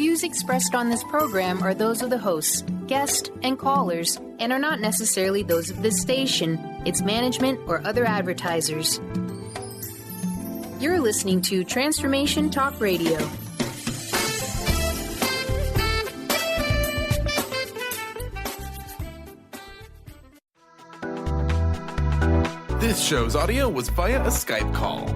views expressed on this program are those of the hosts, guests, and callers, and are not necessarily those of this station, its management, or other advertisers. You're listening to Transformation Talk Radio. This show's audio was via a Skype call.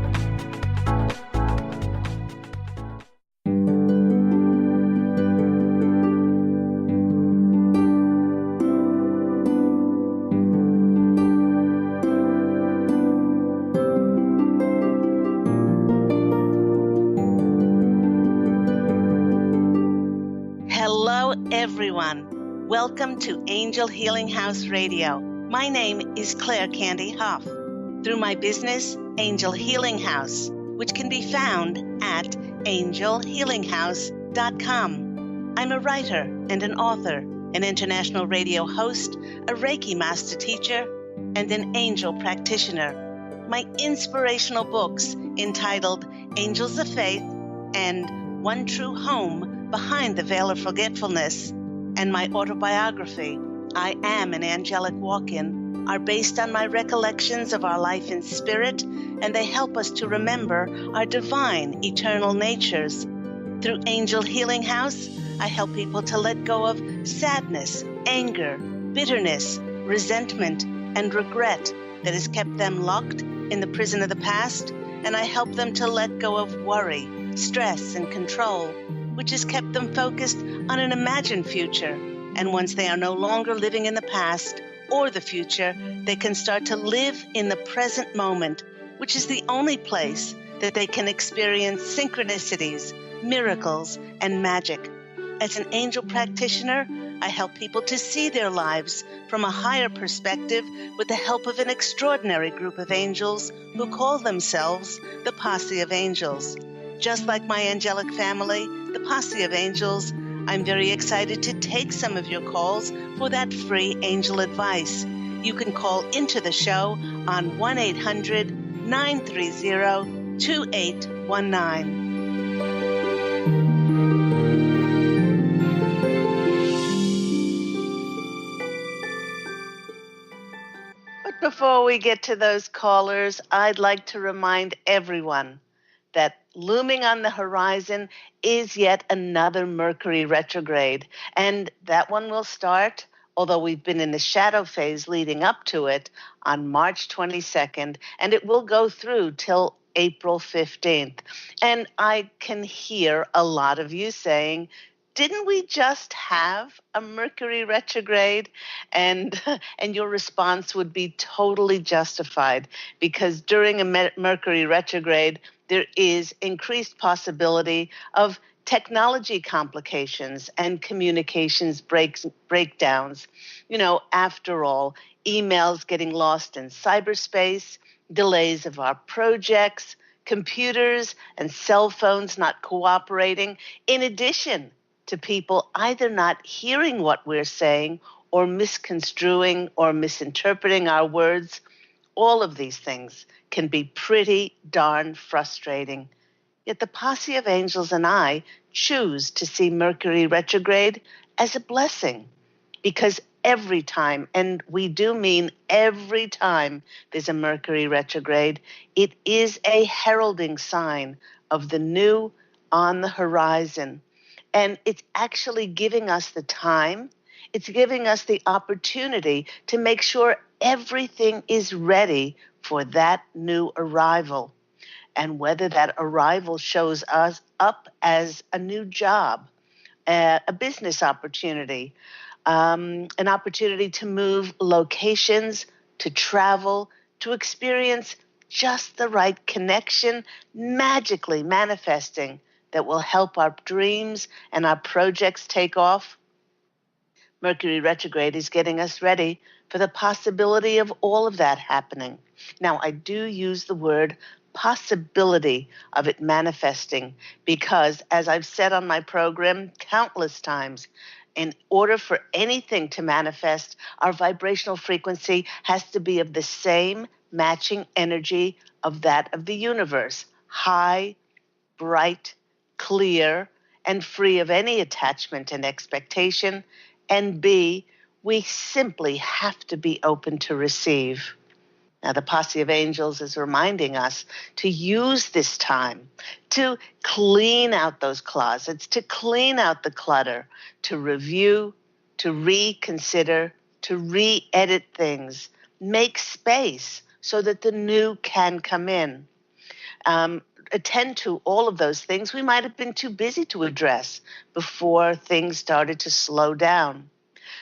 Hello, everyone. Welcome to Angel Healing House Radio. My name is Candy Hough. Through my business, Angel Healing House, which can be found at angelhealinghouse.com. I'm a writer and an author, an international radio host, a Reiki master teacher, and an angel practitioner. My inspirational books entitled Angels of Faith and One True Home Behind the Veil of Forgetfulness, and my autobiography, I Am an Angelic Walk-In, are based on my recollections of our life in spirit, and they help us to remember our divine, eternal natures. Through Angel Healing House, I help people to let go of sadness, anger, bitterness, resentment, and regret that has kept them locked in the prison of the past, and I help them to let go of worry, stress, and control, which has kept them focused on an imagined future. And once they are no longer living in the past or the future, they can start to live in the present moment, which is the only place that they can experience synchronicities, miracles, and magic. As an angel practitioner, I help people to see their lives from a higher perspective with the help of an extraordinary group of angels who call themselves the Posse of Angels. Just like my angelic family, the Posse of Angels, I'm very excited to take some of your calls for that free angel advice. You can call into the show on 1-800-930-2819. But before we get to those callers, I'd like to remind everyone that looming on the horizon is yet another Mercury retrograde. And that one will start, although we've been in the shadow phase leading up to it, on March 22nd, and it will go through till April 15th. And I can hear a lot of you saying, didn't we just have a Mercury retrograde? And your response would be totally justified, because during a Mercury retrograde, there is increased possibility of technology complications and communications breakdowns. You know, after all, emails getting lost in cyberspace, delays of our projects, computers and cell phones not cooperating, in addition to people either not hearing what we're saying or misconstruing or misinterpreting our words. All of these things can be pretty darn frustrating. Yet the Posse of Angels and I choose to see Mercury retrograde as a blessing, because every time, and we do mean every time there's a Mercury retrograde, it is a heralding sign of the new on the horizon. And it's actually giving us the time, it's giving us the opportunity to make sure everything is ready for that new arrival. And whether that arrival shows us up as a new job, a business opportunity, an opportunity to move locations, to travel, to experience just the right connection, magically manifesting that will help our dreams and our projects take off. Mercury retrograde is getting us ready for the possibility of all of that happening. Now, I do use the word possibility of it manifesting because, as I've said on my program countless times, in order for anything to manifest, our vibrational frequency has to be of the same matching energy of that of the universe, high, bright, clear, and free of any attachment and expectation. And B, we simply have to be open to receive. Now, the Posse of Angels is reminding us to use this time to clean out those closets, to clean out the clutter, to review, to reconsider, to re-edit things, make space so that the new can come in. Attend to all of those things we might have been too busy to address before things started to slow down.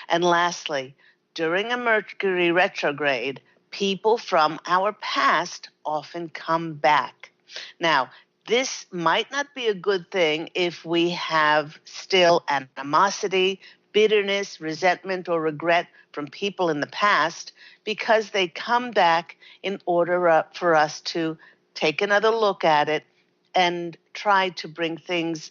And lastly, during a Mercury retrograde, people from our past often come back. Now, this might not be a good thing if we have still animosity, bitterness, resentment, or regret from people in the past, because they come back in order for us to take another look at it and try to bring things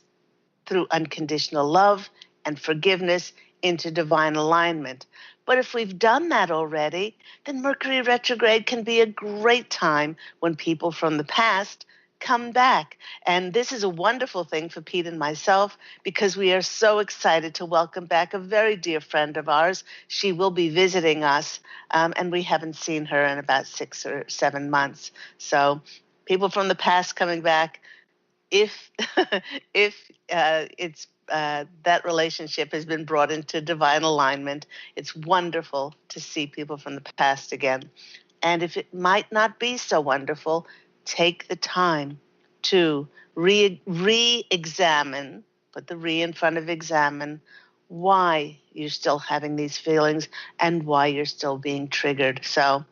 through unconditional love and forgiveness into divine alignment. But if we've done that already, then Mercury retrograde can be a great time when people from the past come back. And this is a wonderful thing for Pete and myself, because we are so excited to welcome back a very dear friend of ours. She will be visiting us, and we haven't seen her in about 6 or 7 months. So people from the past coming back, if it's that relationship has been brought into divine alignment, it's wonderful to see people from the past again. And if it might not be so wonderful, take the time to re-examine, put the re in front of examine, why you're still having these feelings and why you're still being triggered. So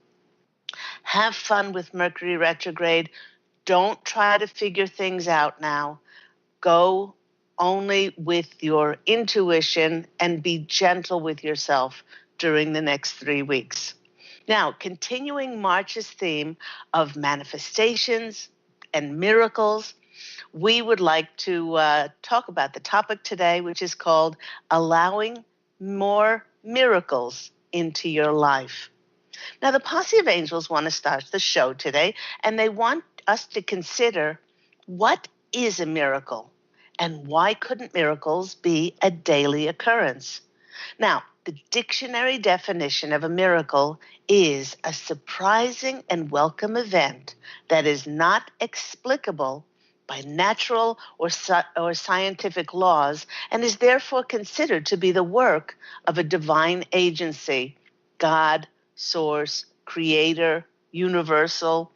have fun with Mercury retrograde. Don't try to figure things out now. Go only with your intuition and be gentle with yourself during the next 3 weeks. Now, continuing March's theme of manifestations and miracles, we would like to talk about the topic today, which is called allowing more miracles into your life. Now, the Posse of Angels want to start the show today, and they want us to consider what is a miracle and why couldn't miracles be a daily occurrence? Now, the dictionary definition of a miracle is a surprising and welcome event that is not explicable by natural or scientific laws and is therefore considered to be the work of a divine agency, God, source, creator, universal.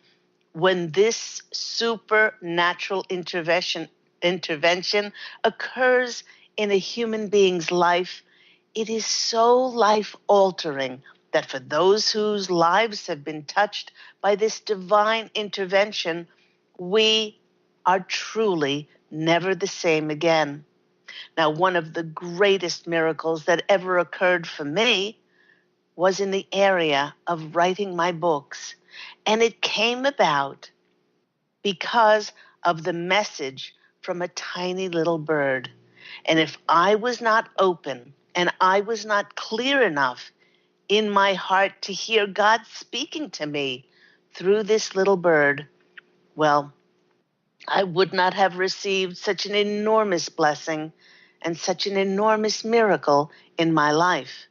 When this supernatural intervention occurs in a human being's life, it is so life-altering that for those whose lives have been touched by this divine intervention, we are truly never the same again. Now, one of the greatest miracles that ever occurred for me was in the area of writing my books, and it came about because of the message from a tiny little bird. And if I was not open and I was not clear enough in my heart to hear God speaking to me through this little bird, well, I would not have received such an enormous blessing and such an enormous miracle in my life.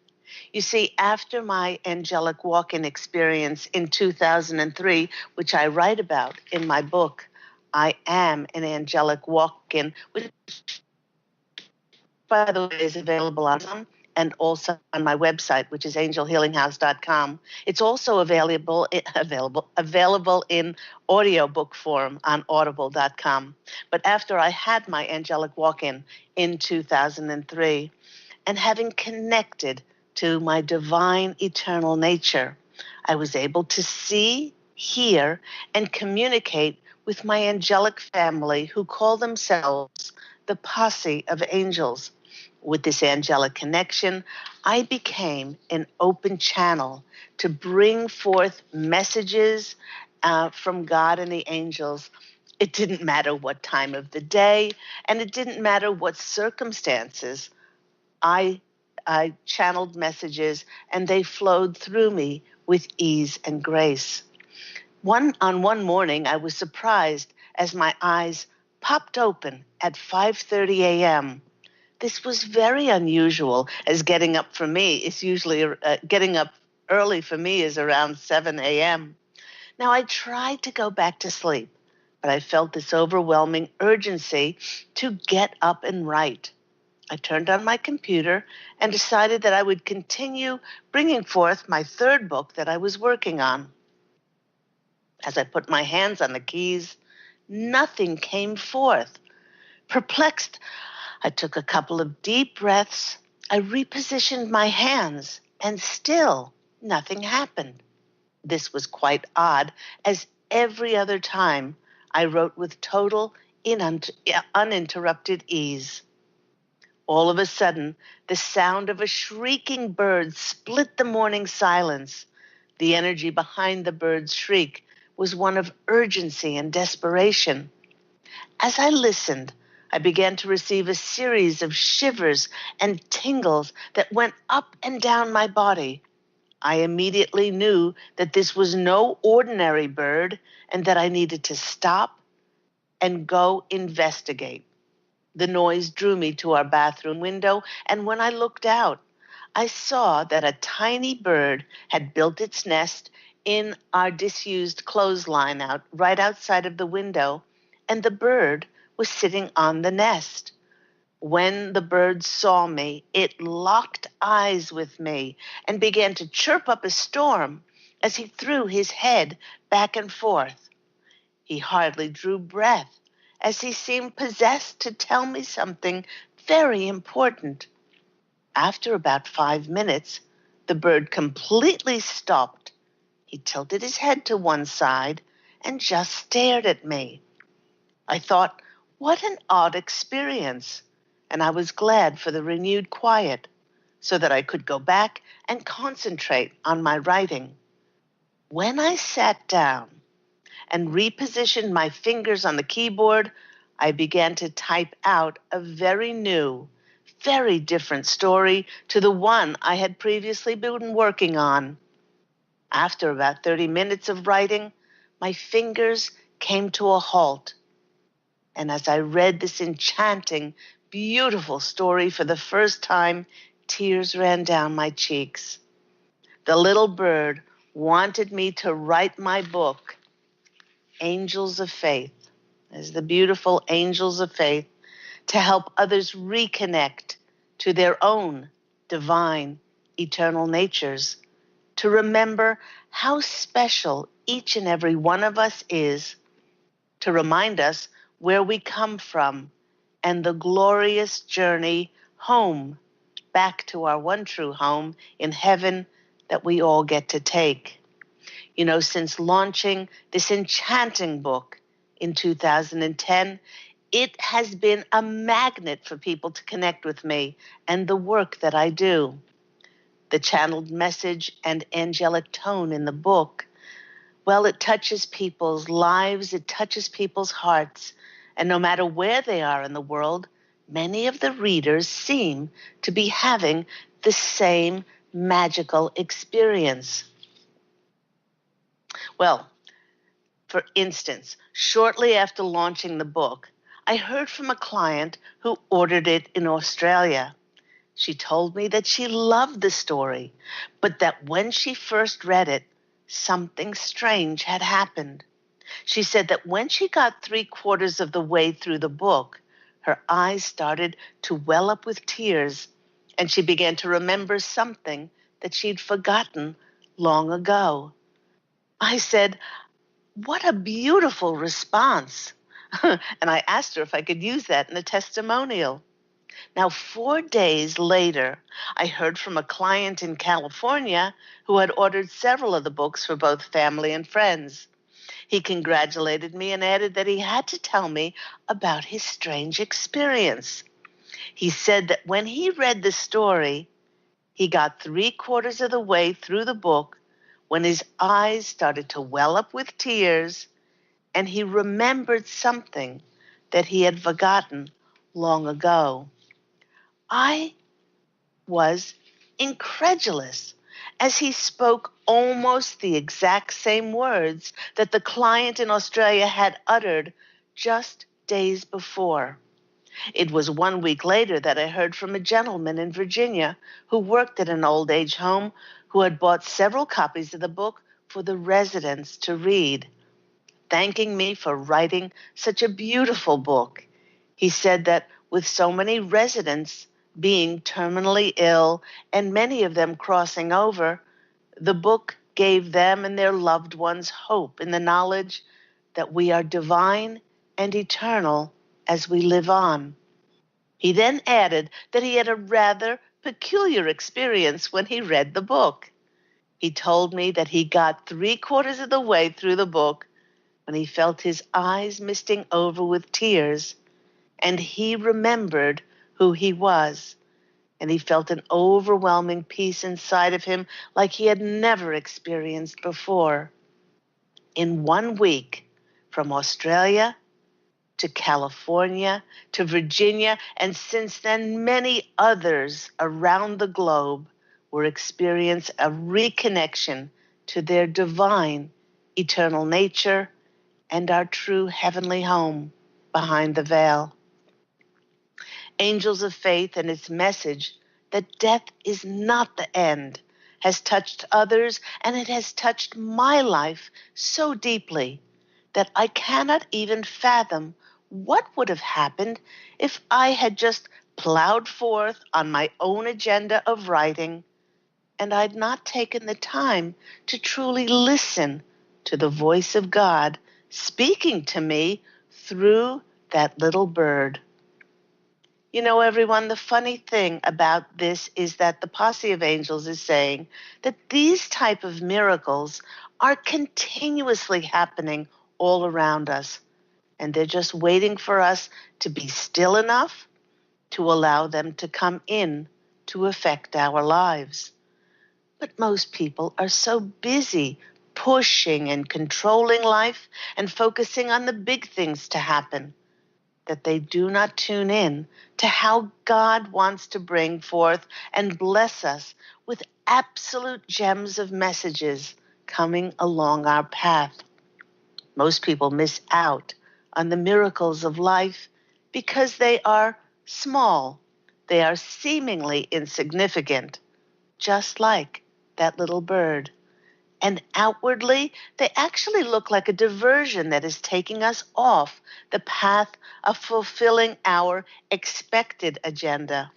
You see, after my angelic walk-in experience in 2003, which I write about in my book, I Am an Angelic Walk-In, which, by the way, is available on Amazon and also on my website, which is angelhealinghouse.com. It's also available in audiobook form on audible.com. But after I had my angelic walk-in in 2003, and having connected to my divine eternal nature, I was able to see, hear, and communicate with my angelic family who call themselves the Posse of Angels. With this angelic connection, I became an open channel to bring forth messages from God and the angels. It didn't matter what time of the day, and it didn't matter what circumstances. I channeled messages, and they flowed through me with ease and grace. One morning, I was surprised as my eyes popped open at 5:30 a.m. This was very unusual, as getting up early for me is around 7 a.m. Now, I tried to go back to sleep, but I felt this overwhelming urgency to get up and write. I turned on my computer and decided that I would continue bringing forth my third book that I was working on. As I put my hands on the keys, nothing came forth. Perplexed, I took a couple of deep breaths. I repositioned my hands, and still nothing happened. This was quite odd, as every other time I wrote with total, uninterrupted ease. All of a sudden, the sound of a shrieking bird split the morning silence. The energy behind the bird's shriek was one of urgency and desperation. As I listened, I began to receive a series of shivers and tingles that went up and down my body. I immediately knew that this was no ordinary bird and that I needed to stop and go investigate. The noise drew me to our bathroom window, and when I looked out, I saw that a tiny bird had built its nest in our disused clothesline right outside of the window, and the bird was sitting on the nest. When the bird saw me, it locked eyes with me and began to chirp up a storm as he threw his head back and forth. He hardly drew breath, as he seemed possessed to tell me something very important. After about 5 minutes, the bird completely stopped. He tilted his head to one side and just stared at me. I thought, what an odd experience, and I was glad for the renewed quiet so that I could go back and concentrate on my writing. When I sat down and repositioned my fingers on the keyboard, I began to type out a very new, very different story to the one I had previously been working on. After about 30 minutes of writing, my fingers came to a halt. And as I read this enchanting, beautiful story for the first time, tears ran down my cheeks. The little bird wanted me to write my book, Angels of Faith, as the beautiful angels of faith, to help others reconnect to their own divine, eternal natures, to remember how special each and every one of us is, to remind us where we come from and the glorious journey home, back to our one true home in heaven that we all get to take. You know, since launching this enchanting book in 2010, it has been a magnet for people to connect with me and the work that I do. The channeled message and angelic tone in the book, well, it touches people's lives, it touches people's hearts, and no matter where they are in the world, many of the readers seem to be having the same magical experience. Well, for instance, shortly after launching the book, I heard from a client who ordered it in Australia. She told me that she loved the story, but that when she first read it, something strange had happened. She said that when she got 3/4 of the way through the book, her eyes started to well up with tears, and she began to remember something that she'd forgotten long ago. I said, "What a beautiful response." And I asked her if I could use that in a testimonial. Now, 4 days later, I heard from a client in California who had ordered several of the books for both family and friends. He congratulated me and added that he had to tell me about his strange experience. He said that when he read the story, he got 3/4 of the way through the book when his eyes started to well up with tears, and he remembered something that he had forgotten long ago. I was incredulous, as he spoke almost the exact same words that the client in Australia had uttered just days before. It was 1 week later that I heard from a gentleman in Virginia who worked at an old age home who had bought several copies of the book for the residents to read, thanking me for writing such a beautiful book. He said that with so many residents being terminally ill and many of them crossing over, the book gave them and their loved ones hope in the knowledge that we are divine and eternal as we live on. He then added that he had a rather peculiar experience when he read the book. He told me that he got 3/4 of the way through the book when he felt his eyes misting over with tears, and he remembered who he was, and he felt an overwhelming peace inside of him like he had never experienced before. In 1 week, from Australia to California to Virginia, and since then many others around the globe will experience a reconnection to their divine, eternal nature and our true heavenly home behind the veil. Angels of Faith and its message that death is not the end has touched others, and it has touched my life so deeply that I cannot even fathom what would have happened if I had just plowed forth on my own agenda of writing and I'd not taken the time to truly listen to the voice of God speaking to me through that little bird. You know, everyone, the funny thing about this is that the Posse of Angels is saying that these type of miracles are continuously happening all around us, and they're just waiting for us to be still enough to allow them to come in to affect our lives. But most people are so busy pushing and controlling life and focusing on the big things to happen that they do not tune in to how God wants to bring forth and bless us with absolute gems of messages coming along our path. Most people miss out on the miracles of life because they are small. They are seemingly insignificant, just like that little bird. And outwardly, they actually look like a diversion that is taking us off the path of fulfilling our expected agenda.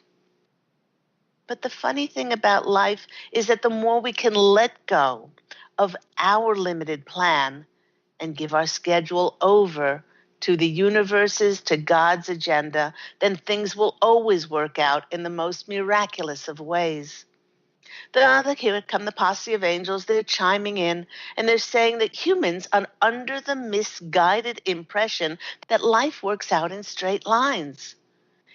But the funny thing about life is that the more we can let go of our limited plan and give our schedule over to the universe's, to God's agenda, then things will always work out in the most miraculous of ways. Here come the Posse of Angels. They're chiming in, and they're saying that humans are under the misguided impression that life works out in straight lines.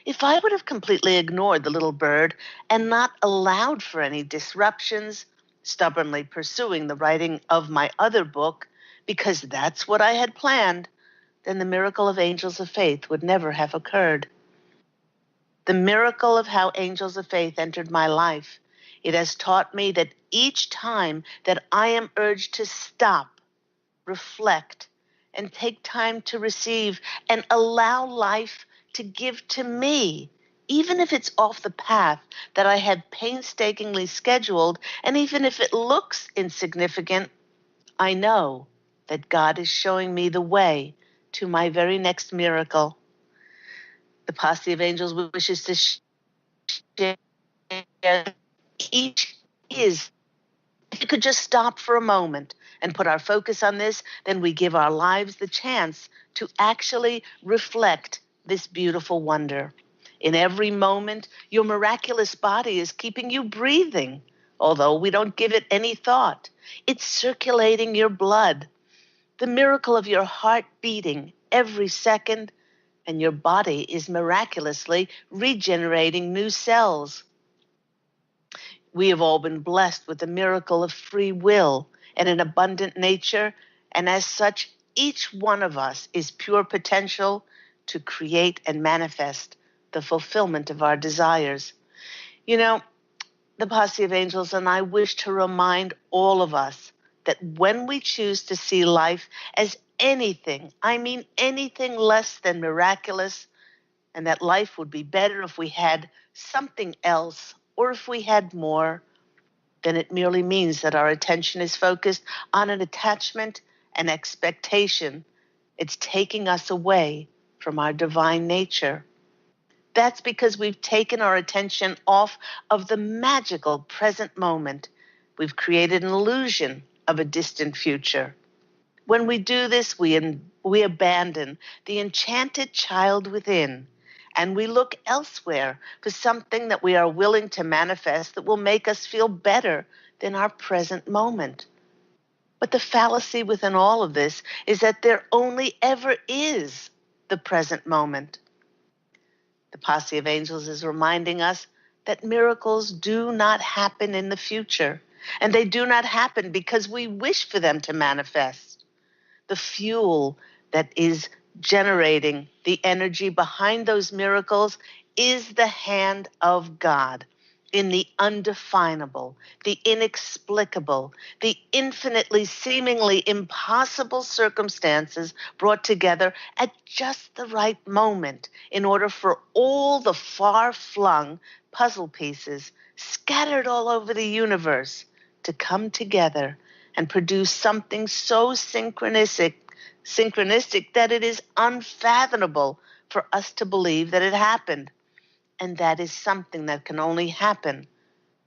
If I would have completely ignored the little bird and not allowed for any disruptions, stubbornly pursuing the writing of my other book, because that's what I had planned, then the miracle of Angels of Faith would never have occurred. The miracle of how Angels of Faith entered my life. It has taught me that each time that I am urged to stop, reflect, and take time to receive and allow life to give to me, even if it's off the path that I had painstakingly scheduled, and even if it looks insignificant, I know that God is showing me the way to my very next miracle. The Posse of Angels wishes to share each is. If you could just stop for a moment and put our focus on this, then we give our lives the chance to actually reflect this beautiful wonder. In every moment, your miraculous body is keeping you breathing, although we don't give it any thought. It's circulating your blood. The miracle of your heart beating every second, and your body is miraculously regenerating new cells. We have all been blessed with the miracle of free will and an abundant nature, and as such, each one of us is pure potential to create and manifest the fulfillment of our desires. You know, the Posse of Angels and I wish to remind all of us that when we choose to see life as anything, I mean anything less than miraculous, and that life would be better if we had something else or if we had more, then it merely means that our attention is focused on an attachment and expectation. It's taking us away from our divine nature. That's because we've taken our attention off of the magical present moment. We've created an illusion of a distant future. When we do this, we abandon the enchanted child within, and we look elsewhere for something that we are willing to manifest that will make us feel better than our present moment. But the fallacy within all of this is that there only ever is the present moment. The Posse of Angels is reminding us that miracles do not happen in the future, and they do not happen because we wish for them to manifest. The fuel that is generating the energy behind those miracles is the hand of God in the undefinable, the inexplicable, the infinitely seemingly impossible circumstances brought together at just the right moment in order for all the far-flung puzzle pieces scattered all over the universe to come together and produce something so synchronistic that it is unfathomable for us to believe that it happened. And that is something that can only happen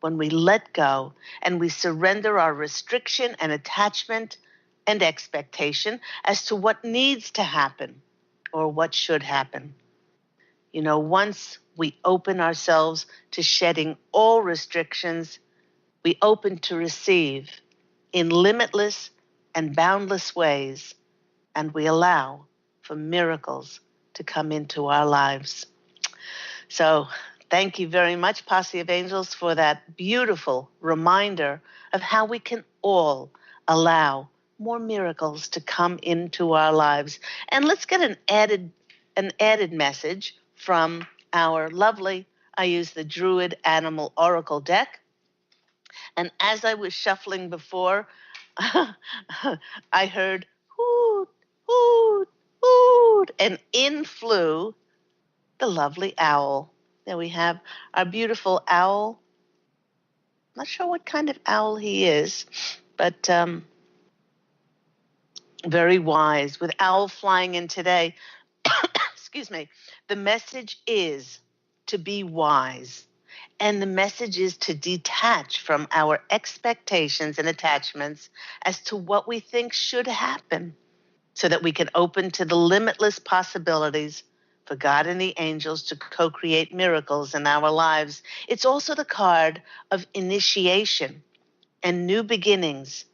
when we let go and we surrender our restriction and attachment and expectation as to what needs to happen or what should happen. Once we open ourselves to shedding all restrictions, we open to receive in limitless and boundless ways, and we allow for miracles to come into our lives. So thank you very much, Posse of Angels, for that beautiful reminder of how we can all allow more miracles to come into our lives. And let's get an added message from our lovely, I use the Druid Animal Oracle deck. And as I was shuffling before, I heard hoot, hoot, hoot, and in flew the lovely owl. There we have our beautiful owl. Not sure what kind of owl he is, but very wise. With owl flying in today, excuse me, the message is to be wise. And the message is to detach from our expectations and attachments as to what we think should happen so that we can open to the limitless possibilities for God and the angels to co-create miracles in our lives. It's also the card of initiation and new beginnings,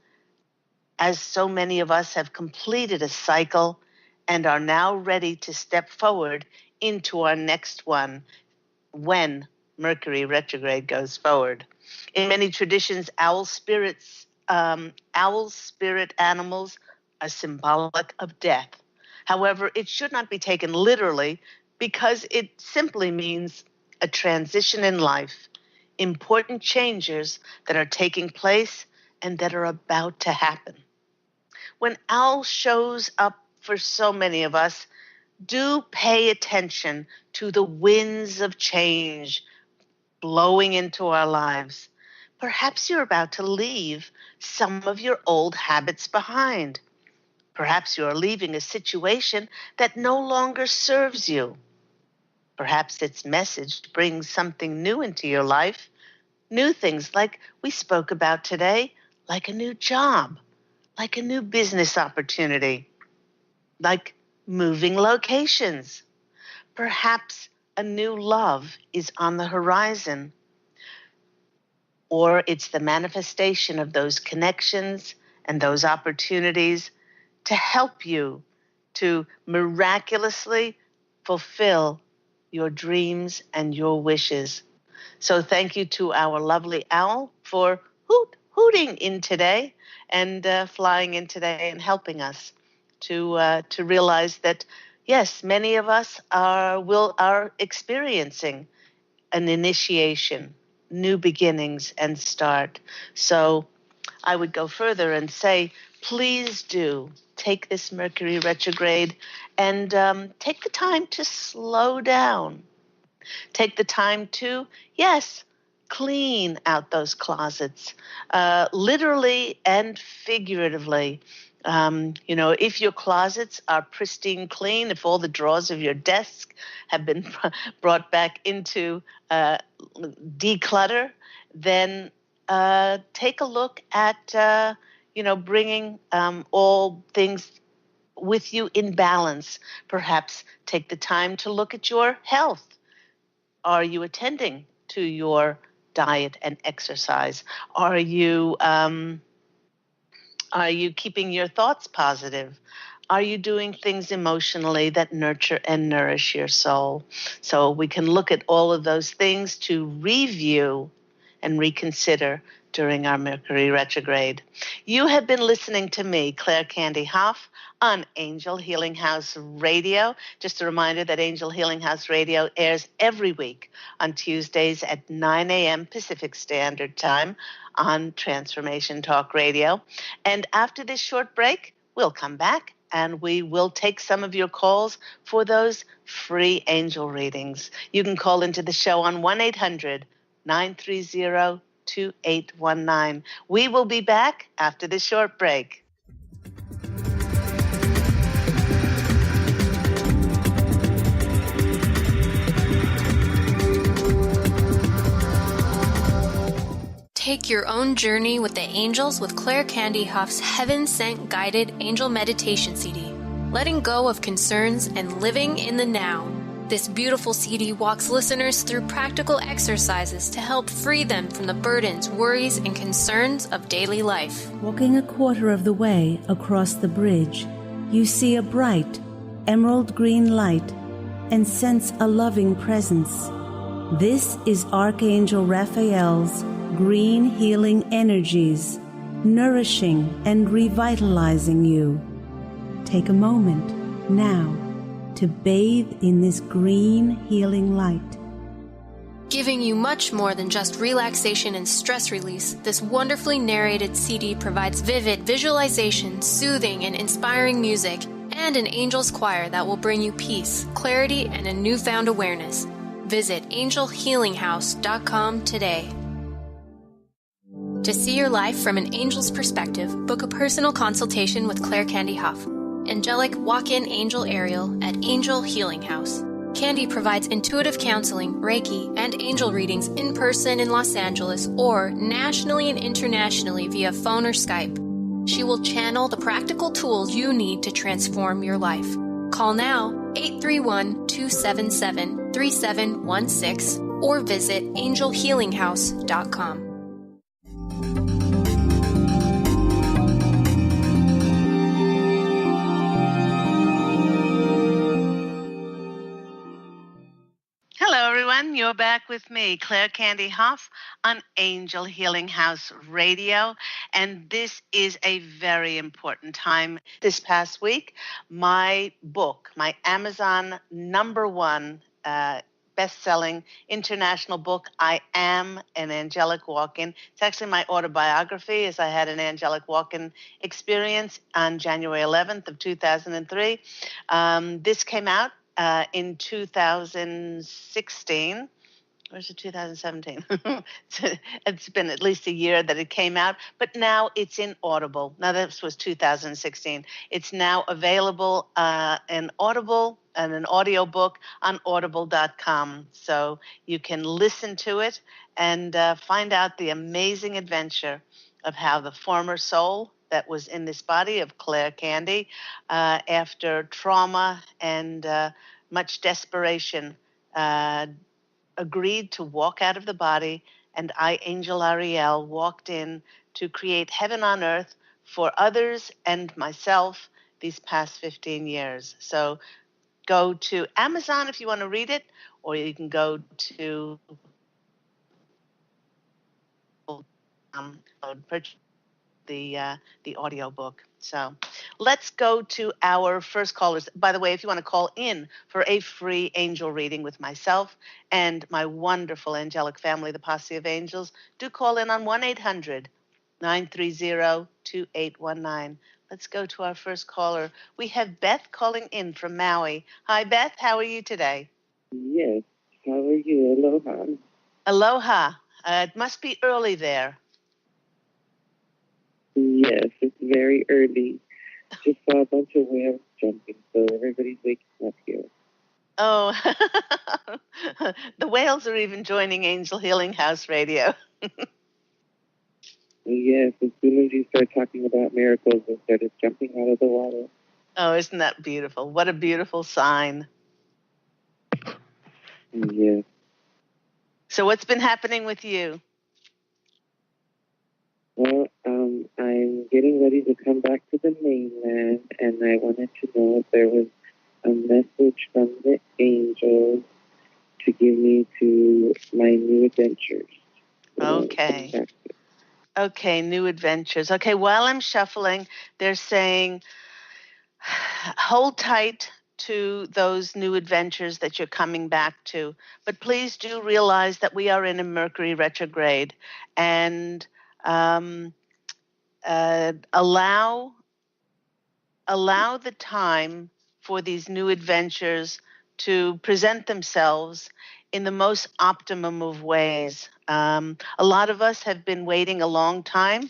as so many of us have completed a cycle and are now ready to step forward into our next one when Mercury retrograde goes forward. In many traditions, owl spirit animals are symbolic of death. However, it should not be taken literally because it simply means a transition in life, important changes that are taking place and that are about to happen. When owl shows up for so many of us, do pay attention to the winds of change blowing into our lives. Perhaps you're about to leave some of your old habits behind. Perhaps you are leaving a situation that no longer serves you. Perhaps its message brings something new into your life. New things like we spoke about today, like a new job, like a new business opportunity, like moving locations. Perhaps a new love is on the horizon, or it's the manifestation of those connections and those opportunities to help you to miraculously fulfill your dreams and your wishes. So thank you to our lovely owl for hooting in today and flying in today and helping us to realize that, yes, many of us are experiencing an initiation, new beginnings, and start. So I would go further and say, please do take this Mercury retrograde and take the time to slow down. Take the time to, yes, clean out those closets, literally and figuratively. If your closets are pristine clean, if all the drawers of your desk have been brought back into declutter, then take a look at, bringing all things with you in balance. Perhaps take the time to look at your health. Are you attending to your diet and exercise? Are you keeping your thoughts positive? Are you doing things emotionally that nurture and nourish your soul? So we can look at all of those things to review and reconsider during our Mercury retrograde. You have been listening to me, Claire Candy Hough, on Angel Healing House Radio. Just a reminder that Angel Healing House Radio airs every week on Tuesdays at 9 a.m. Pacific Standard Time on Transformation Talk Radio. And after this short break, we'll come back and we will take some of your calls for those free angel readings. You can call into the show on 1-800-930-2819. We will be back after this short break. Take your own journey with the angels with Claire Candy Hough's Heaven Sent Guided Angel Meditation CD, letting go of concerns and living in the now. This beautiful CD walks listeners through practical exercises to help free them from the burdens, worries, and concerns of daily life. Walking a quarter of the way across the bridge, you see a bright, emerald green light and sense a loving presence. This is Archangel Raphael's green healing energies, nourishing and revitalizing you. Take a moment now to bathe in this green healing light. Giving you much more than just relaxation and stress release, this wonderfully narrated CD provides vivid visualization, soothing and inspiring music, and an angel's choir that will bring you peace, clarity, and a newfound awareness. Visit angelhealinghouse.com today. To see your life from an angel's perspective, book a personal consultation with Claire Candy Hough, angelic walk-in angel Ariel at Angel Healing House. Candy provides intuitive counseling, Reiki, and angel readings in person in Los Angeles or nationally and internationally via phone or Skype. She will channel the practical tools you need to transform your life. Call now 831-277-3716 or visit angelhealinghouse.com. Hello, everyone. You're back with me, Claire Candy Hough, on Angel Healing House Radio. And this is a very important time. This past week, my book, my Amazon #1 best-selling international book, I Am an Angelic Walk-In. It's actually my autobiography, as I had an angelic walk-in experience on January 11th of 2003. This came out in 2016. Or is it 2017? It's been at least a year that it came out, but now it's in Audible. Now, this was 2016. It's now available in Audible and an audio book on audible.com. So you can listen to it and find out the amazing adventure of how the former soul that was in this body of Claire Candy, after trauma and much desperation, agreed to walk out of the body, and I, Angel Ariel, walked in to create heaven on earth for others and myself these past 15 years. So go to Amazon if you want to read it, or you can go to purchase the audio book. So let's go to our first callers. By the way, if you want to call in for a free angel reading with myself and my wonderful angelic family, the Posse of Angels, do call in on 1-800-930-2819. Let's go to our first caller. We have Beth calling in from Maui. Hi, Beth. How are you today? Yes. How are you? Aloha. Aloha. It must be early there. Yes, it's very early. Just saw a bunch of whales jumping, so everybody's waking up here. Oh, the whales are even joining Angel Healing House Radio. Yes, as soon as you start talking about miracles, they started jumping out of the water. Oh, isn't that beautiful? What a beautiful sign. Yes. So what's been happening with you? Well, I'm getting ready to come back to the mainland, and I wanted to know if there was a message from the angels to give me to my new adventures. Okay. Okay, new adventures. Okay, while I'm shuffling, they're saying hold tight to those new adventures that you're coming back to. But please do realize that we are in a Mercury retrograde, and allow the time for these new adventures to present themselves in the most optimum of ways. A lot of us have been waiting a long time,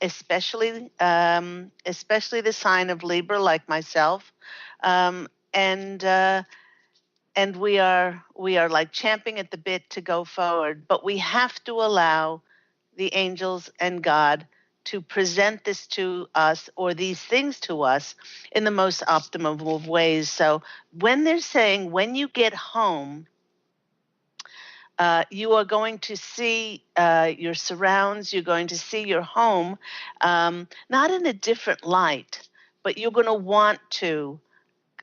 especially the sign of Libra, like myself, and we are like champing at the bit to go forward. But we have to allow the angels and God to present this to us, or these things to us, in the most optimum of ways. So when they're saying, when you get home, you are going to see your surrounds, you're going to see your home, not in a different light, but you're going to want to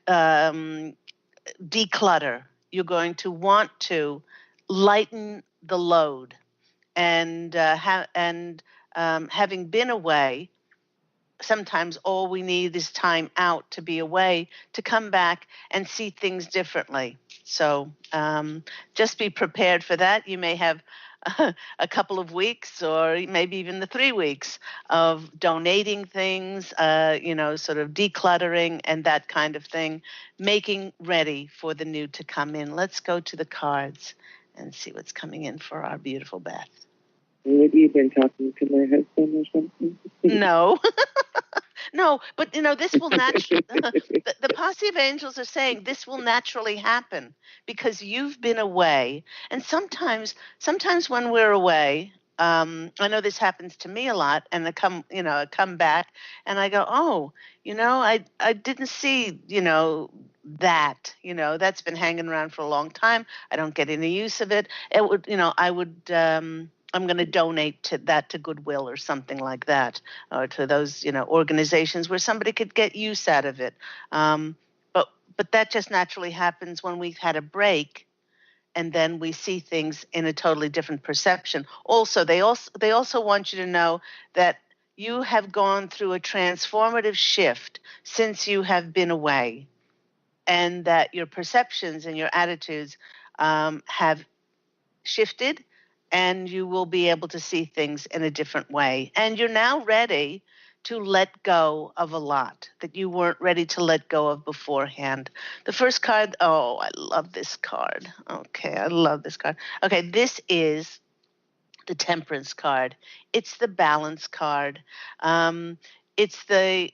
declutter. You're going to want to lighten the load. And having been away, sometimes all we need is time out to be away, to come back and see things differently. So just be prepared for that. You may have a couple of weeks, or maybe even the 3 weeks of donating things, sort of decluttering and that kind of thing, making ready for the new to come in. Let's go to the cards and see what's coming in for our beautiful Beth. Maybe you've been talking to my husband or something? No. No, but this will naturally, the Posse of Angels are saying this will naturally happen because you've been away. And sometimes when we're away, I know this happens to me a lot, and I come back and I go, oh, I didn't see, that's been hanging around for a long time. I don't get any use of it. It would, I'm going to donate to Goodwill or something like that, or to those, organizations where somebody could get use out of it. But that just naturally happens when we've had a break, and then we see things in a totally different perception. Also, they also want you to know that you have gone through a transformative shift since you have been away, and that your perceptions and your attitudes have shifted, and you will be able to see things in a different way. And you're now ready to let go of a lot that you weren't ready to let go of beforehand. The first card, oh, I love this card. Okay, I love this card. Okay, this is the Temperance card. It's the Balance card. It's the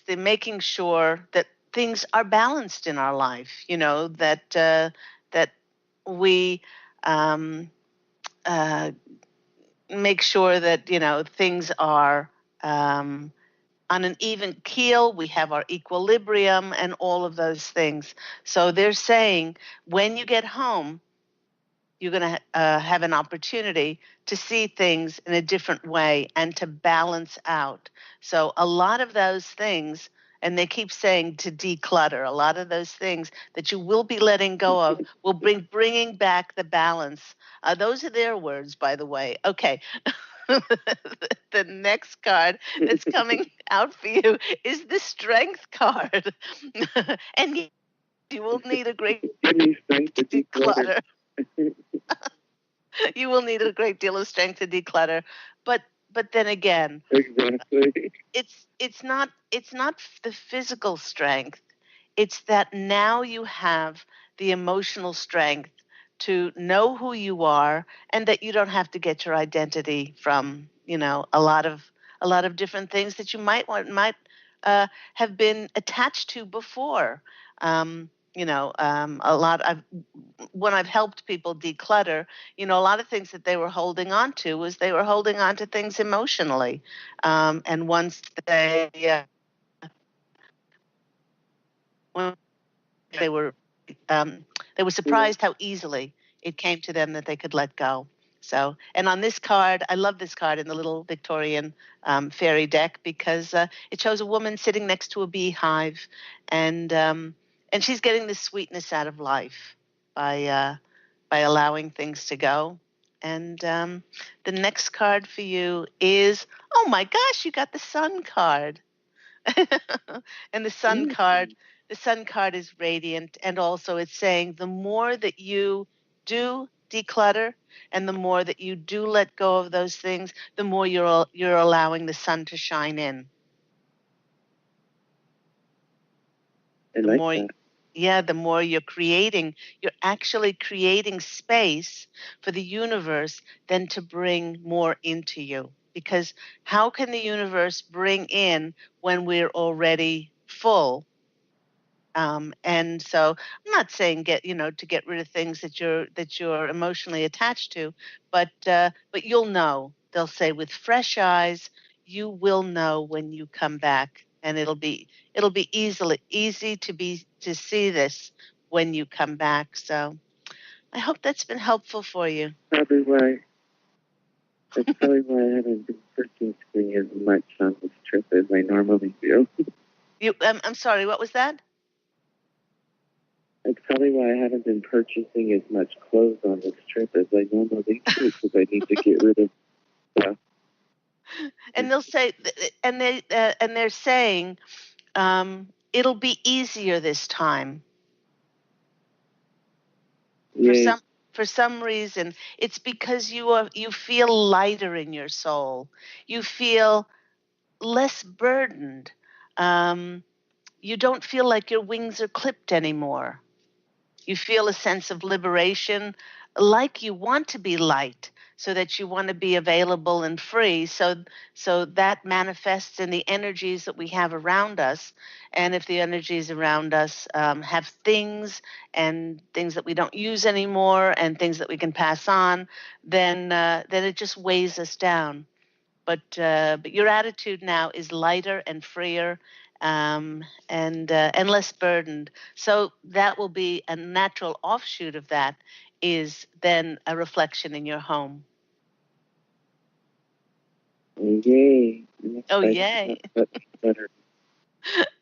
making sure that things are balanced in our life. That we make sure that things are on an even keel. We have our equilibrium and all of those things. So they're saying when you get home, you're going to have an opportunity to see things in a different way and to balance out. So a lot of those things, and they keep saying to declutter, a lot of those things that you will be letting go of will bringing back the balance. Those are their words, by the way. Okay. The next card that's coming out for you is the Strength card. And you will need a great declutter. You will need a great deal of strength to declutter. But but then again, Exactly. it's not the physical strength. It's that now you have the emotional strength to know who you are, and that you don't have to get your identity from, a lot of different things that you have been attached to before. A lot of when I've helped people declutter, a lot of things that they were holding on to was they were holding on to things emotionally, and once when they were they were surprised how easily it came to them that they could let go. So, and on this card, I love this card in the little Victorian fairy deck, because it shows a woman sitting next to a beehive, and she's getting the sweetness out of life by allowing things to go. And the next card for you is, oh my gosh, you got the Sun card. And the sun card is radiant, and also it's saying the more that you do declutter and the more that you do let go of those things, the more you're allowing the sun to shine in. I The like more that. Yeah, the more you're actually creating space for the universe then to bring more into you. Because how can the universe bring in when we're already full? And so I'm not saying to get rid of things that you're emotionally attached to, but you'll know. They'll say with fresh eyes, you will know when you come back, and it'll be easy to see this when you come back. So I hope that's been helpful for you. Probably why. That's probably why I haven't been purchasing as much on this trip as I normally do. I'm sorry, what was that? That's probably why I haven't been purchasing as much clothes on this trip as I normally do, because I need to get rid of stuff. And they'll say, and they're saying, it'll be easier this time. Yay. For some reason, it's because you feel lighter in your soul. You feel less burdened. You don't feel like your wings are clipped anymore. You feel a sense of liberation, like you want to be light, so that you want to be available and free. So that manifests in the energies that we have around us. And if the energies around us have things that we don't use anymore, and things that we can pass on, then it just weighs us down. But your attitude now is lighter and freer, and less burdened. So that will be a natural offshoot of that, is then a reflection in your home. Yay. Oh, yay. Better.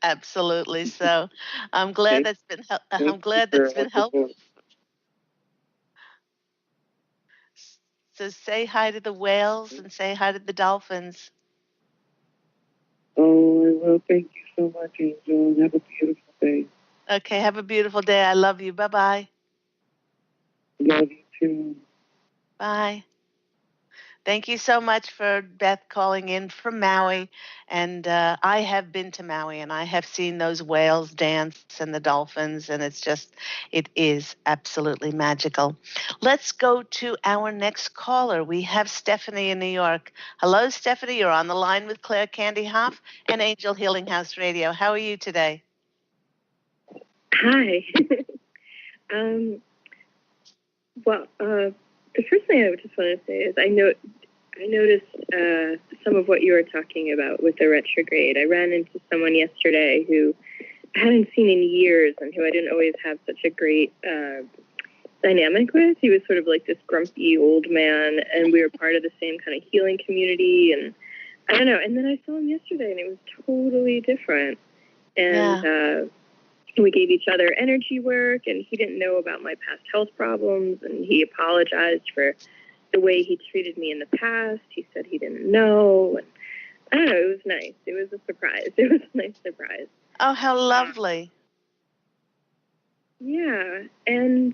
Absolutely. So I'm glad that's been helpful. So say hi to the whales and say hi to the dolphins. Oh, I will. Thank you so much, Angel. Have a beautiful day. Okay, have a beautiful day. I love you. Bye-bye. Love you too. Bye. Thank you so much for Beth calling in from Maui. And I have been to Maui, and I have seen those whales dance and the dolphins, and it is absolutely magical. Let's go to our next caller. We have Stephanie in New York. Hello, Stephanie. You're on the line with Claire Candy Hough and Angel Healing House Radio. How are you today? Hi. Well, the first thing I would just want to say is I noticed some of what you were talking about with the retrograde. I ran into someone yesterday who I hadn't seen in years and who I didn't always have such a great dynamic with. He was sort of like this grumpy old man, and we were part of the same kind of healing community. And I don't know. And then I saw him yesterday, and it was totally different. And we gave each other energy work, and he didn't know about my past health problems, and he apologized for the way he treated me in the past. He said he didn't know. And I don't know, it was nice. It was a surprise. It was a nice surprise. Oh, how lovely. Yeah. And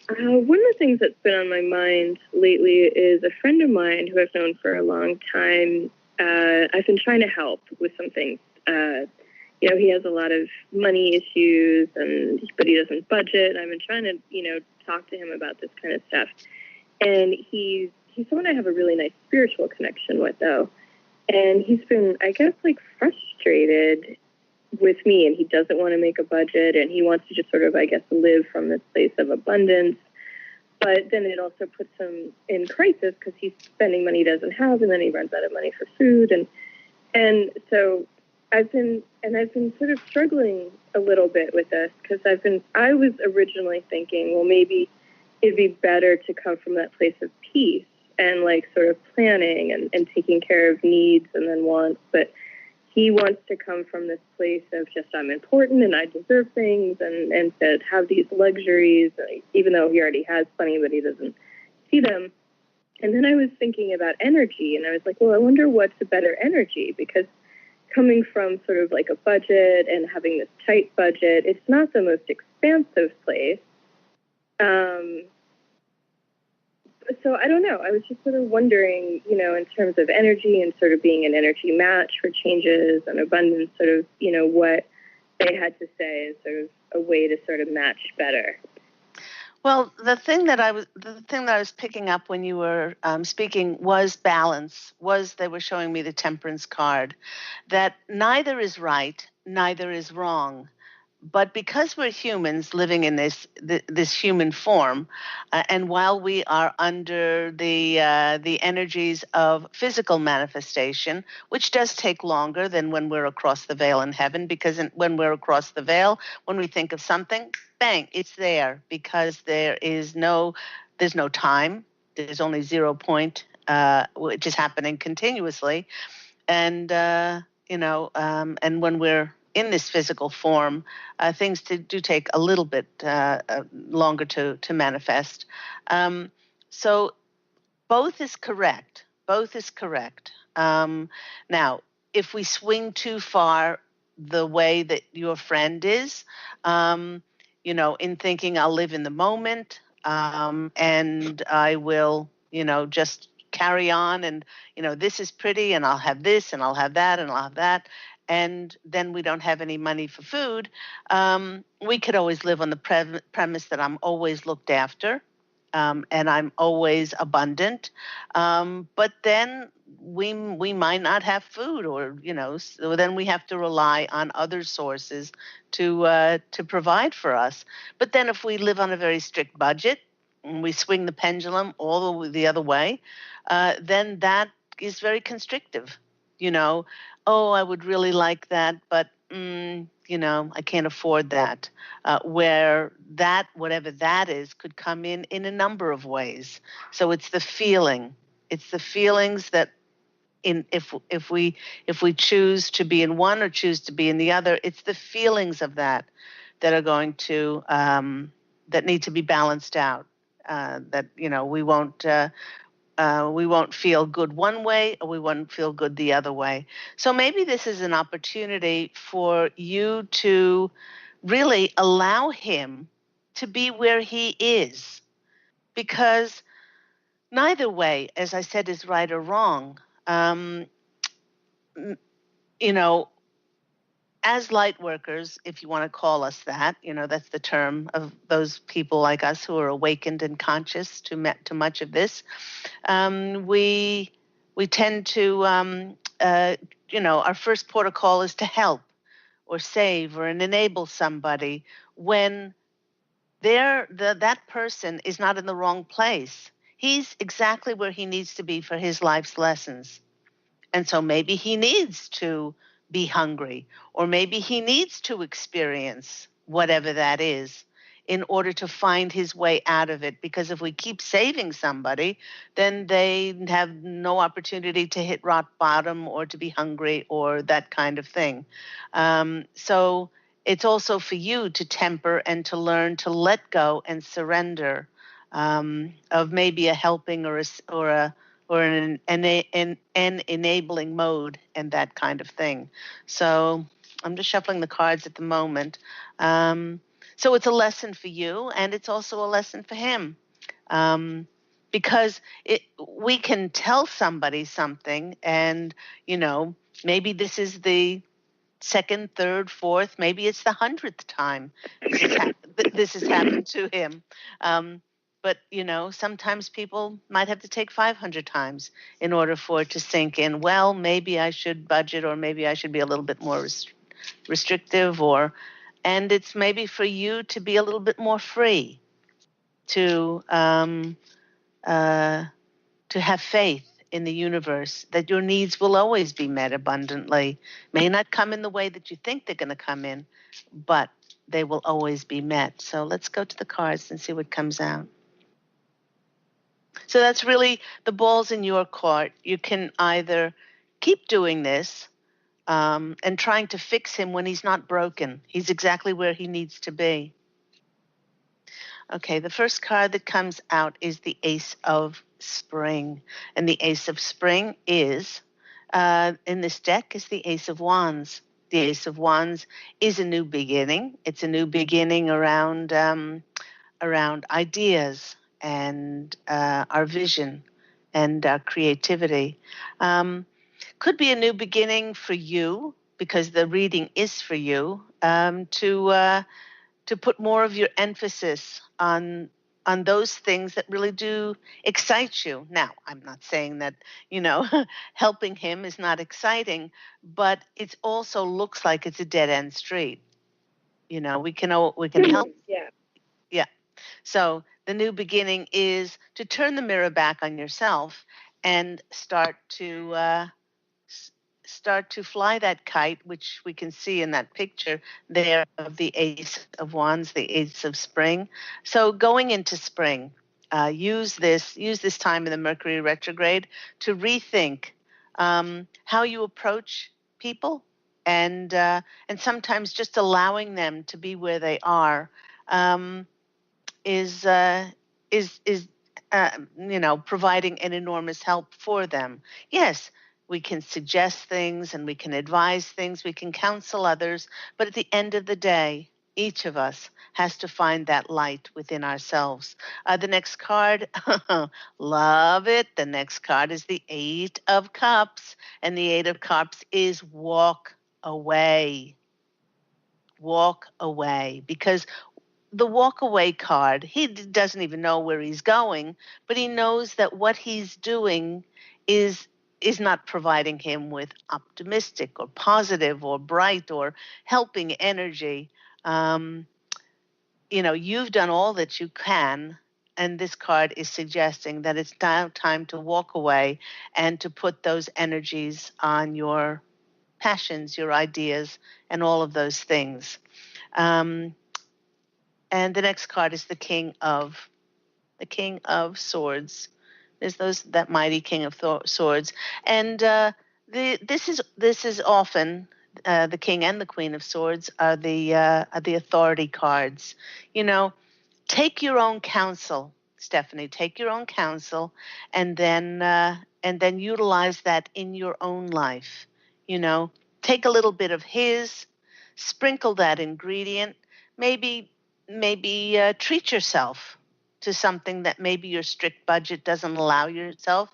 One of the things that's been on my mind lately is a friend of mine who I've known for a long time. I've been trying to help with some things. He has a lot of money issues, but he doesn't budget. I've been trying to, talk to him about this kind of stuff. And he's someone I have a really nice spiritual connection with, though. And he's been, I guess, like frustrated with me, and he doesn't want to make a budget, and he wants to just sort of, I guess, live from this place of abundance. But then it also puts him in crisis because he's spending money he doesn't have, and then he runs out of money for food, and so I've been sort of struggling a little bit with this because I was originally thinking, well, maybe it'd be better to come from that place of peace and like sort of planning and taking care of needs and then wants, but he wants to come from this place of just I'm important and I deserve things and to have these luxuries, even though he already has plenty, but he doesn't see them. And then I was thinking about energy, and I was like, well, I wonder what's a better energy, because coming from sort of like a budget and having this tight budget, it's not the most expansive place. So I don't know. I was just sort of wondering, in terms of energy and sort of being an energy match for changes and abundance, sort of, what they had to say is sort of a way to sort of match better. Well, the thing that I was picking up when you were speaking was balance. They were showing me the temperance card, that neither is right, neither is wrong. But because we're humans living in this human form, and while we are under the energies of physical manifestation, which does take longer than when we're across the veil in heaven, because when we're across the veil, when we think of something, bang, it's there, because there's no time. There's only 0 point, which is happening continuously, and and when we're in this physical form, things do take a little bit longer to manifest. So both is correct. Both is correct. Now, if we swing too far the way that your friend is, in thinking I'll live in the moment, and I will, just carry on, and, this is pretty, and I'll have this, and I'll have that, and I'll have that, and then we don't have any money for food, we could always live on the premise that I'm always looked after, and I'm always abundant. But then we might not have food, or so then we have to rely on other sources to provide for us. But then if we live on a very strict budget and we swing the pendulum all the other way, then that is very constrictive. Oh, I would really like that, but I can't afford that. Where that, whatever that is, could come in a number of ways. So it's the feeling. It's the feelings that if we choose to be in one or choose to be in the other, it's the feelings of that are going to that need to be balanced out. That we won't feel good one way, or we won't feel good the other way. So maybe this is an opportunity for you to really allow him to be where he is, because neither way, as I said, is right or wrong. You know, as light workers, if you want to call us that, that's the term of those people like us who are awakened and conscious to much of this. We tend to, our first port of call is to help or save or enable somebody when that person is not in the wrong place. He's exactly where he needs to be for his life's lessons. And so maybe he needs to be hungry, or maybe he needs to experience whatever that is in order to find his way out of it. Because if we keep saving somebody, then they have no opportunity to hit rock bottom or to be hungry or that kind of thing. So it's also for you to temper and to learn to let go and surrender of maybe a helping or an enabling mode and that kind of thing. So I'm just shuffling the cards at the moment. So it's a lesson for you, and it's also a lesson for him. Because we can tell somebody something, and, maybe this is the second, third, fourth, maybe it's the 100th time this has happened to him. But, sometimes people might have to take 500 times in order for it to sink in. Well, maybe I should budget, or maybe I should be a little bit more restrictive, and it's maybe for you to be a little bit more free, to have faith in the universe that your needs will always be met abundantly. May not come in the way that you think they're going to come in, but they will always be met. So let's go to the cards and see what comes out. So that's really the ball's in your court. You can either keep doing this and trying to fix him when he's not broken. He's exactly where he needs to be. Okay, the first card that comes out is the Ace of Spring. And the Ace of Spring is, in this deck, is the Ace of Wands. The Ace of Wands is a new beginning. It's a new beginning around ideas and our vision and our creativity. Could be a new beginning for you, because the reading is for you, to put more of your emphasis on those things that really do excite you. Now, I'm not saying that, helping him is not exciting, but it also looks like it's a dead-end street. We can help. Yeah. Yeah. So the new beginning is to turn the mirror back on yourself and start to fly that kite, which we can see in that picture there of the Ace of Wands, the Ace of Spring. So going into spring, use this time in the Mercury retrograde to rethink how you approach people, and sometimes just allowing them to be where they are is providing an enormous help for them. Yes, we can suggest things and we can advise things, we can counsel others, but at the end of the day, each of us has to find that light within ourselves. The next card, love it. The next card is the Eight of Cups, and the Eight of Cups is walk away. Walk away, because the walk away card, he doesn't even know where he's going, but he knows that what he's doing is not providing him with optimistic or positive or bright or helping energy. You've done all that you can, and this card is suggesting that it's now time to walk away and to put those energies on your passions, your ideas, and all of those things. And the next card is the King of Swords. There's that mighty King of Swords, and this is often the King and the Queen of Swords are the authority cards. Take your own counsel, Stephanie. Take your own counsel, and then utilize that in your own life. Take a little bit of his, sprinkle that ingredient. Maybe treat yourself to something that maybe your strict budget doesn't allow yourself.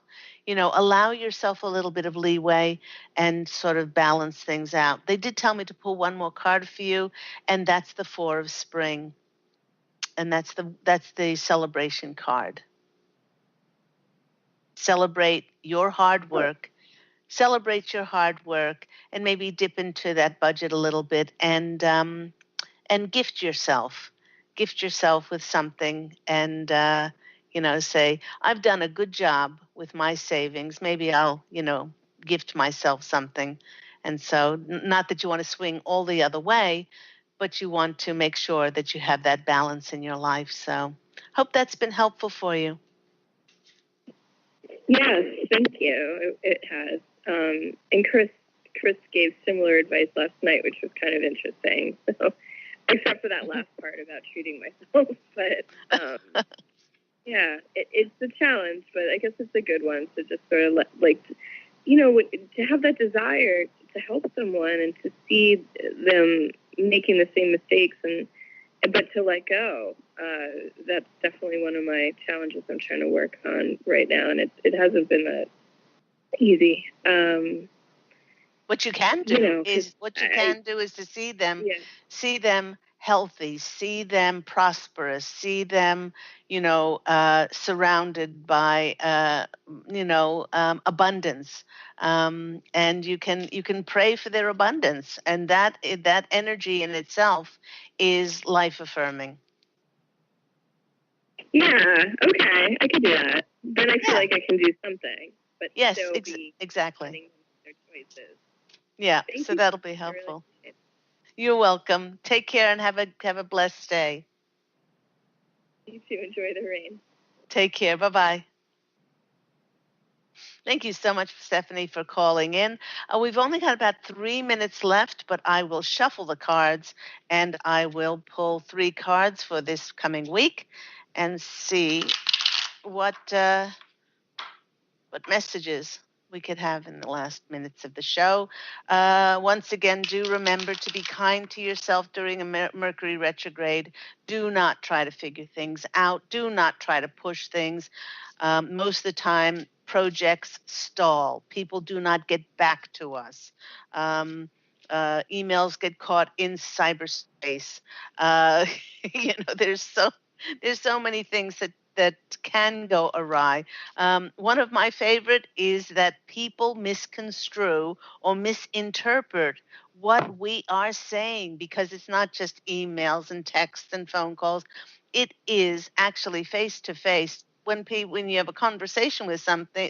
Allow yourself a little bit of leeway and sort of balance things out. They did tell me to pull one more card for you, and that's the Four of Spring. And that's the celebration card. Celebrate your hard work. Celebrate your hard work, and maybe dip into that budget a little bit, and gift yourself. Gift yourself with something, and say, I've done a good job with my savings. Maybe I'll gift myself something. And so, not that you want to swing all the other way, but you want to make sure that you have that balance in your life. So hope that's been helpful for you. Yes, thank you. It has. And Chris gave similar advice last night, which was kind of interesting. So, except for that last part about treating myself. But yeah, it's a challenge, but I guess it's a good one to just sort of to have that desire to help someone and to see them making the same mistakes and but to let go, that's definitely one of my challenges I'm trying to work on right now, and it hasn't been that easy. What you can do is to see them healthy, see them prosperous, see them, surrounded by, abundance, and you can pray for their abundance, and that energy in itself is life affirming. Yeah, okay, I can do that. Then I feel like I can do something, but yes, still exactly. Their choices. Yeah, Thank so you. that'll be helpful. Really, you're welcome. Take care and have a blessed day. You too. Enjoy the rain. Take care. Bye-bye. Thank you so much, Stephanie, for calling in. We've only got about 3 minutes left, but I will shuffle the cards and I will pull 3 cards for this coming week and see what messages we could have in the last minutes of the show. Once again, do remember to be kind to yourself during a Mercury retrograde. Do not try to figure things out. Do not try to push things. Most of the time, projects stall. People do not get back to us. Emails get caught in cyberspace. There's so many things that can go awry. One of my favorite is that people misconstrue or misinterpret what we are saying, because it's not just emails and texts and phone calls. It is actually face to face. When you have a conversation with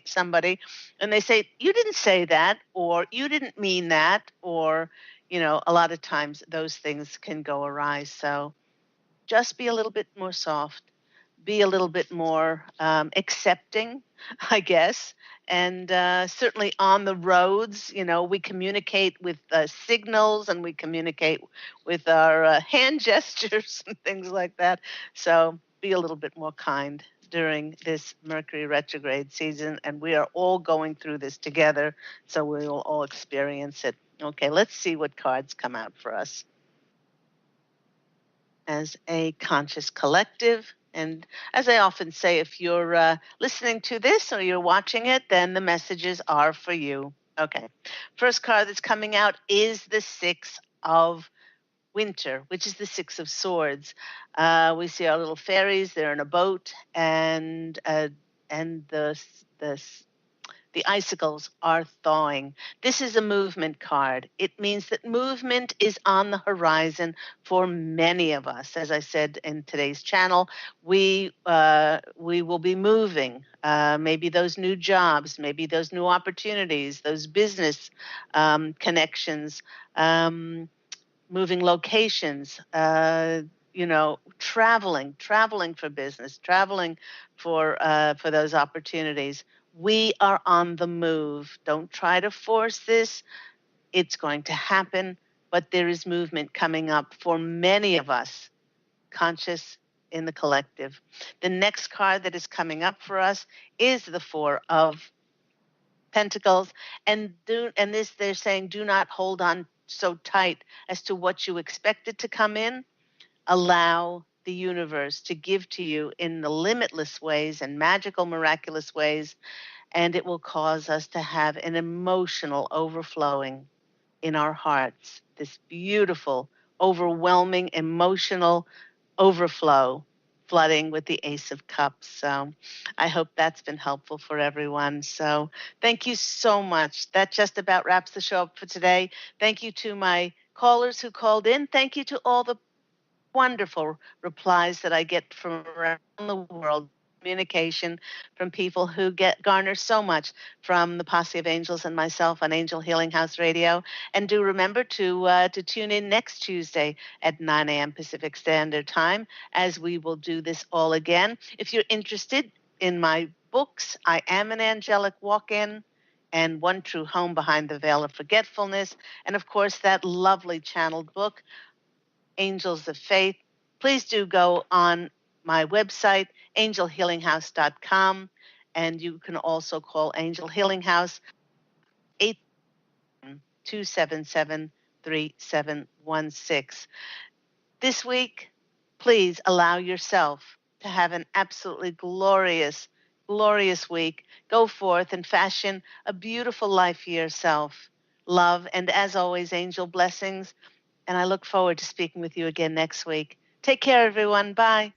somebody and they say, you didn't say that, or you didn't mean that, or, a lot of times those things can go awry. So just be a little bit more soft, be a little bit more accepting, I guess. And certainly on the roads, we communicate with signals, and we communicate with our hand gestures and things like that. So be a little bit more kind during this Mercury retrograde season. And we are all going through this together, so we will all experience it. Okay, let's see what cards come out for us. As a conscious collective. And as I often say, if you're listening to this or you're watching it, then the messages are for you. Okay. First card that's coming out is the Six of Winter, which is the Six of Swords. We see our little fairies. They're in a boat, and the icicles are thawing. This is a movement card. It means that movement is on the horizon for many of us. As I said in today's channel, we will be moving. Maybe those new jobs, maybe those new opportunities, those business connections, moving locations. Traveling for business, traveling for those opportunities. We are on the move. Don't try to force this. It's going to happen, but there is movement coming up for many of us, conscious in the collective. The next card that is coming up for us is the Four of Pentacles, and they're saying, do not hold on so tight as to what you expected to come in. Allow the universe to give to you in the limitless ways and magical, miraculous ways, and it will cause us to have an emotional overflowing in our hearts, this beautiful, overwhelming, emotional overflow, flooding with the Ace of Cups. So I hope that's been helpful for everyone. So thank you so much. That just about wraps the show up for today. Thank you to my callers who called in. Thank you to all the wonderful replies that I get from around the world, communication from people who garner so much from the Posse of Angels and myself on Angel Healing House Radio. And do remember to tune in next Tuesday at 9 a.m. Pacific Standard Time, as we will do this all again. If you're interested in my books, I Am an Angelic Walk-In and One True Home Behind the Veil of Forgetfulness, and of course that lovely channeled book, Angels of Faith, please do go on my website, angelhealinghouse.com, and you can also call Angel Healing House 827-3716. This week, Please allow yourself to have an absolutely glorious, glorious week. Go forth and fashion a beautiful life for yourself. Love, and as always, angel blessings. And I look forward to speaking with you again next week. Take care, everyone. Bye.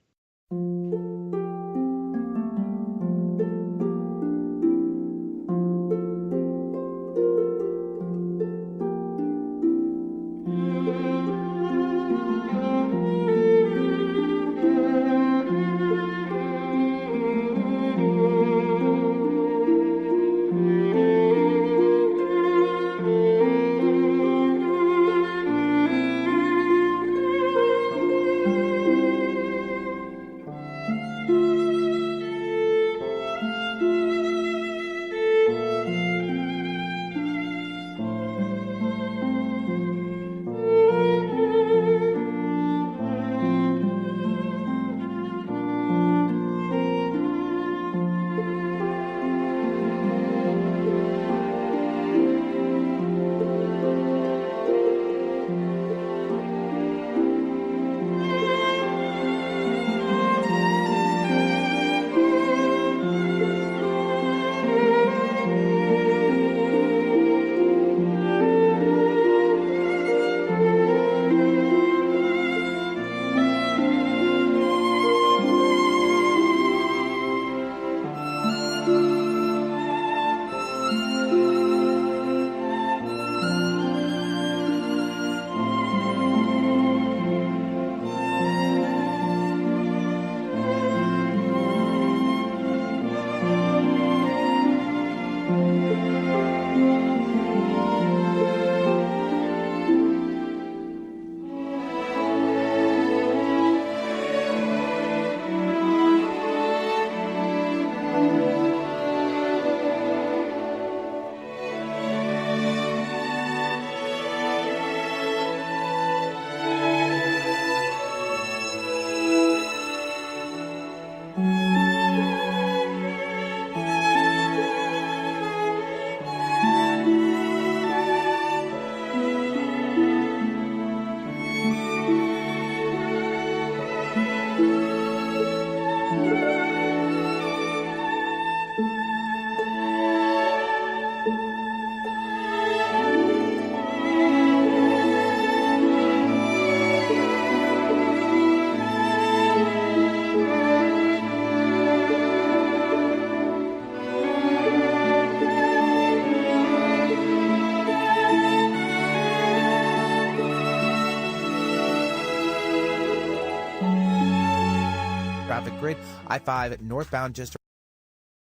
Traffic grid, I-5 northbound just